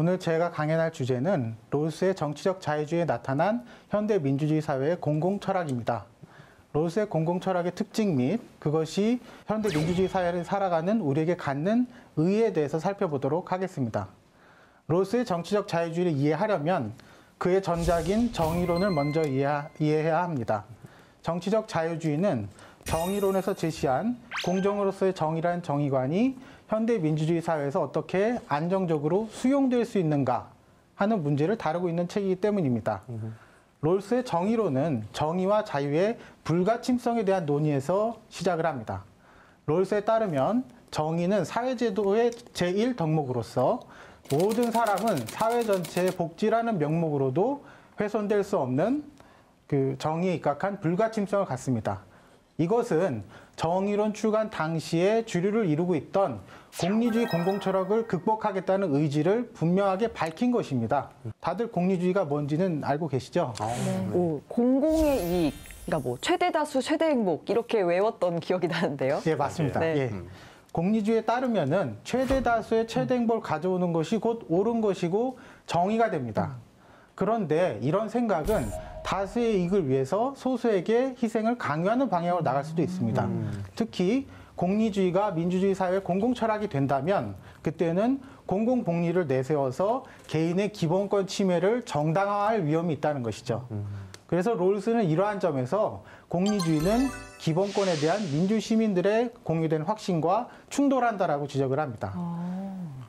오늘 제가 강연할 주제는 롤스의 정치적 자유주의에 나타난 현대 민주주의 사회의 공공철학입니다. 롤스의 공공철학의 특징 및 그것이 현대 민주주의 사회를 살아가는 우리에게 갖는 의의에 대해서 살펴보도록 하겠습니다. 롤스의 정치적 자유주의를 이해하려면 그의 전작인 정의론을 먼저 이해해야 합니다. 정치적 자유주의는 정의론에서 제시한 공정으로서의 정의란 정의관이 현대 민주주의 사회에서 어떻게 안정적으로 수용될 수 있는가 하는 문제를 다루고 있는 책이기 때문입니다. 롤스의 정의론은 정의와 자유의 불가침성에 대한 논의에서 시작을 합니다. 롤스에 따르면 정의는 사회제도의 제1덕목으로서 모든 사람은 사회 전체의 복지라는 명목으로도 훼손될 수 없는 그 정의에 입각한 불가침성을 갖습니다. 이것은 정의론 출간 당시에 주류를 이루고 있던 공리주의 공공철학을 극복하겠다는 의지를 분명하게 밝힌 것입니다. 다들 공리주의가 뭔지는 알고 계시죠? 네. 공공의 이익, 그러니까 뭐 최대 다수 최대 행복 이렇게 외웠던 기억이 나는데요. 예, 맞습니다. 네. 예. 공리주의에 따르면은 최대 다수의 최대 행복을 가져오는 것이 곧 옳은 것이고 정의가 됩니다. 그런데 이런 생각은 다수의 이익을 위해서 소수에게 희생을 강요하는 방향으로 나갈 수도 있습니다. 특히 공리주의가 민주주의 사회의 공공철학이 된다면 그때는 공공복리를 내세워서 개인의 기본권 침해를 정당화할 위험이 있다는 것이죠. 그래서 롤스는 이러한 점에서 공리주의는 기본권에 대한 민주시민들의 공유된 확신과 충돌한다라고 지적을 합니다.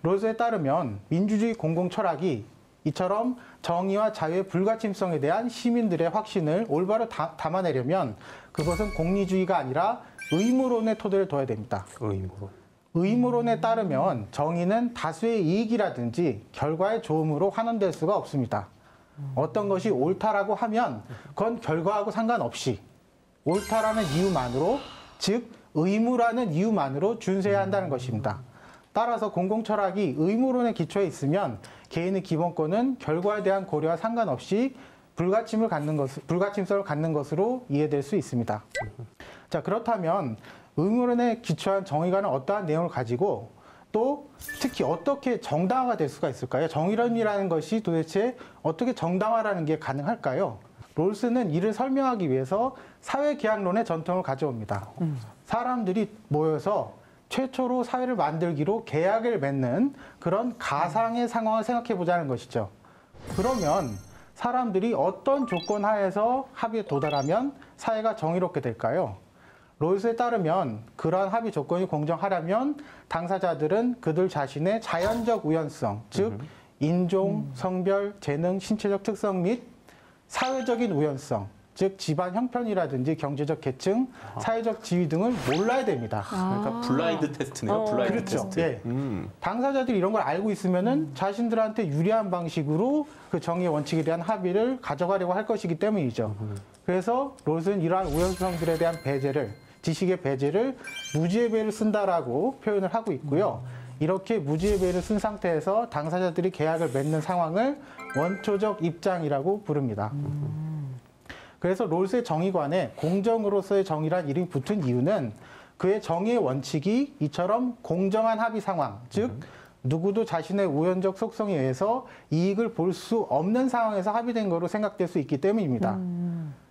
롤스에 따르면 민주주의 공공철학이 이처럼 정의와 자유의 불가침성에 대한 시민들의 확신을 올바로 담아내려면 그것은 공리주의가 아니라 의무론의 토대를 둬야 됩니다. 의무론에 따르면 정의는 다수의 이익이라든지 결과의 좋음으로 환원될 수가 없습니다. 어떤 것이 옳다라고 하면 그건 결과하고 상관없이 옳다라는 이유만으로, 즉 의무라는 이유만으로 준수해야 한다는 것입니다. 따라서 공공철학이 의무론에 기초해 있으면 개인의 기본권은 결과에 대한 고려와 상관없이 불가침성을 갖는 것으로 이해될 수 있습니다. 자, 그렇다면 의무론에 기초한 정의관은 어떠한 내용을 가지고 또 특히 어떻게 정당화가 될 수가 있을까요? 정의론이라는 것이 도대체 어떻게 정당화라는 게 가능할까요? 롤스는 이를 설명하기 위해서 사회계약론의 전통을 가져옵니다. 사람들이 모여서 최초로 사회를 만들기로 계약을 맺는 그런 가상의 상황을 생각해 보자는 것이죠. 그러면 사람들이 어떤 조건 하에서 합의에 도달하면 사회가 정의롭게 될까요? 롤스에 따르면 그러한 합의 조건이 공정하려면 당사자들은 그들 자신의 자연적 우연성, 즉 인종, 성별, 재능, 신체적 특성 및 사회적인 우연성, 즉 집안 형편이라든지 경제적 계층, 사회적 지위 등을 몰라야 됩니다. 그러니까 블라인드 테스트네요. 블라인드 그렇죠. 테스트. 예. 당사자들이 이런 걸 알고 있으면은 자신들한테 유리한 방식으로 그 정의의 원칙에 대한 합의를 가져가려고 할 것이기 때문이죠. 그래서 롤스는 이러한 우연성들에 대한 배제를, 지식의 배제를 무지의 배를 쓴다라고 표현을 하고 있고요. 이렇게 무지의 배를 쓴 상태에서 당사자들이 계약을 맺는 상황을 원초적 입장이라고 부릅니다. 그래서 롤스의 정의관에 공정으로서의 정의란 이름이 붙은 이유는 그의 정의의 원칙이 이처럼 공정한 합의 상황, 즉 누구도 자신의 우연적 속성에 의해서 이익을 볼 수 없는 상황에서 합의된 거로 생각될 수 있기 때문입니다.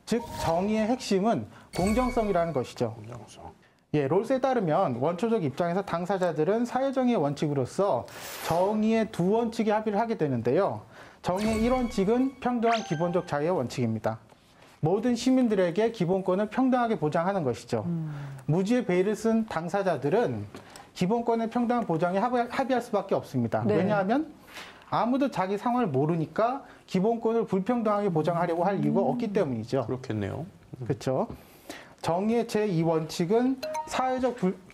즉 정의의 핵심은 공정성이라는 것이죠. 예, 롤스에 따르면 원초적 입장에서 당사자들은 사회정의의 원칙으로서 정의의 두 원칙에 합의를 하게 되는데요. 정의의 1원칙은 평등한 기본적 자유의 원칙입니다. 모든 시민들에게 기본권을 평등하게 보장하는 것이죠. 무지의 배를 쓴 당사자들은 기본권의 평등한 보장에 합의할 수밖에 없습니다. 네. 왜냐하면 아무도 자기 상황을 모르니까 기본권을 불평등하게 보장하려고 할 이유가 없기 때문이죠. 그렇겠네요. 그렇죠. 정의의 제2원칙은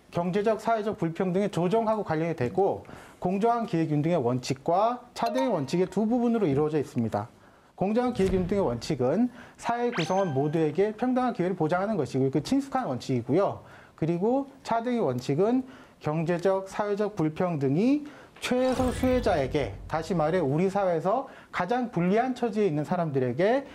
경제적, 사회적 불평등의 조정하고 관련이 되고 공정한 기회균등의 원칙과 차등의 원칙의 두 부분으로 이루어져 있습니다. 공정한 기회균등의 원칙은 사회 구성원 모두에게 평등한 기회를 보장하는 것이고 그 친숙한 원칙이고요. 그리고 차등의 원칙은 경제적, 사회적 불평등이 최소 수혜자에게, 다시 말해 우리 사회에서 가장 불리한 처지에 있는 사람들에게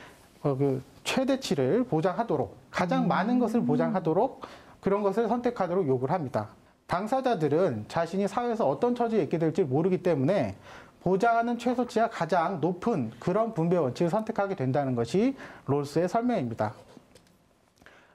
그 최대치를 보장하도록, 가장 많은 것을 보장하도록 그런 것을 선택하도록 요구를 합니다. 당사자들은 자신이 사회에서 어떤 처지에 있게 될지 모르기 때문에 보장하는 최소치가 가장 높은 그런 분배 원칙을 선택하게 된다는 것이 롤스의 설명입니다.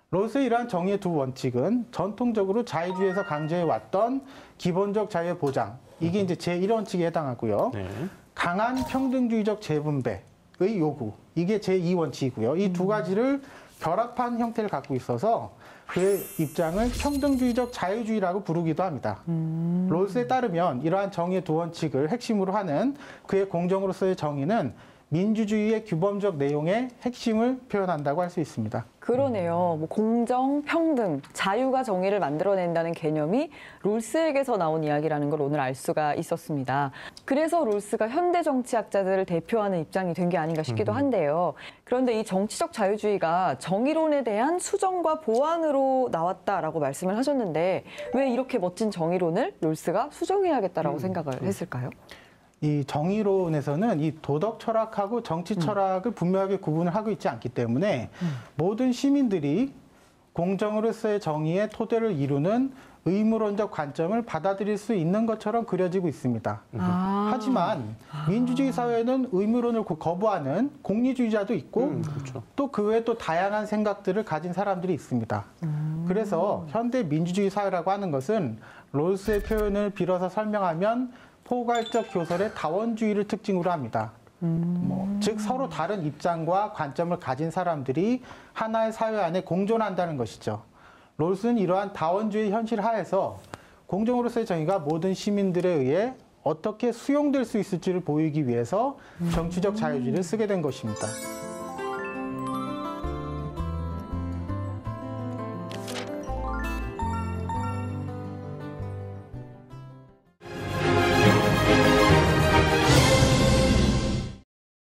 롤스의 이러한 정의의 두 원칙은 전통적으로 자유주의에서 강조해왔던 기본적 자유의 보장, 이게 이제 제1원칙에 해당하고요. 네. 강한 평등주의적 재분배의 요구, 이게 제2원칙이고요. 이 두 가지를 결합한 형태를 갖고 있어서 그의 입장을 평등주의적 자유주의라고 부르기도 합니다. 롤스에 따르면 이러한 정의의 두 원칙을 핵심으로 하는 그의 공정으로서의 정의는 민주주의의 규범적 내용의 핵심을 표현한다고 할 수 있습니다. 그러네요. 뭐 공정, 평등, 자유가 정의를 만들어낸다는 개념이 롤스에게서 나온 이야기라는 걸 오늘 알 수가 있었습니다. 그래서 롤스가 현대 정치학자들을 대표하는 입장이 된 게 아닌가 싶기도 한데요. 그런데 이 정치적 자유주의가 정의론에 대한 수정과 보완으로 나왔다라고 말씀을 하셨는데 왜 이렇게 멋진 정의론을 롤스가 수정해야겠다라고 생각을 했을까요? 이 정의론에서는 이 도덕 철학하고 정치 철학을 분명하게 구분을 하고 있지 않기 때문에 모든 시민들이 공정으로서의 정의의 토대를 이루는 의무론적 관점을 받아들일 수 있는 것처럼 그려지고 있습니다. 하지만 민주주의 사회는 의무론을 거부하는 공리주의자도 있고 그렇죠. 또 그 외에 또 다양한 생각들을 가진 사람들이 있습니다. 그래서 현대 민주주의 사회라고 하는 것은 롤스의 표현을 빌어서 설명하면 포괄적 교설의 다원주의를 특징으로 합니다. 즉 서로 다른 입장과 관점을 가진 사람들이 하나의 사회 안에 공존한다는 것이죠. 롤스는 이러한 다원주의 현실 하에서 공정으로서의 정의가 모든 시민들에 의해 어떻게 수용될 수 있을지를 보이기 위해서 정치적 자유주의를 쓰게 된 것입니다.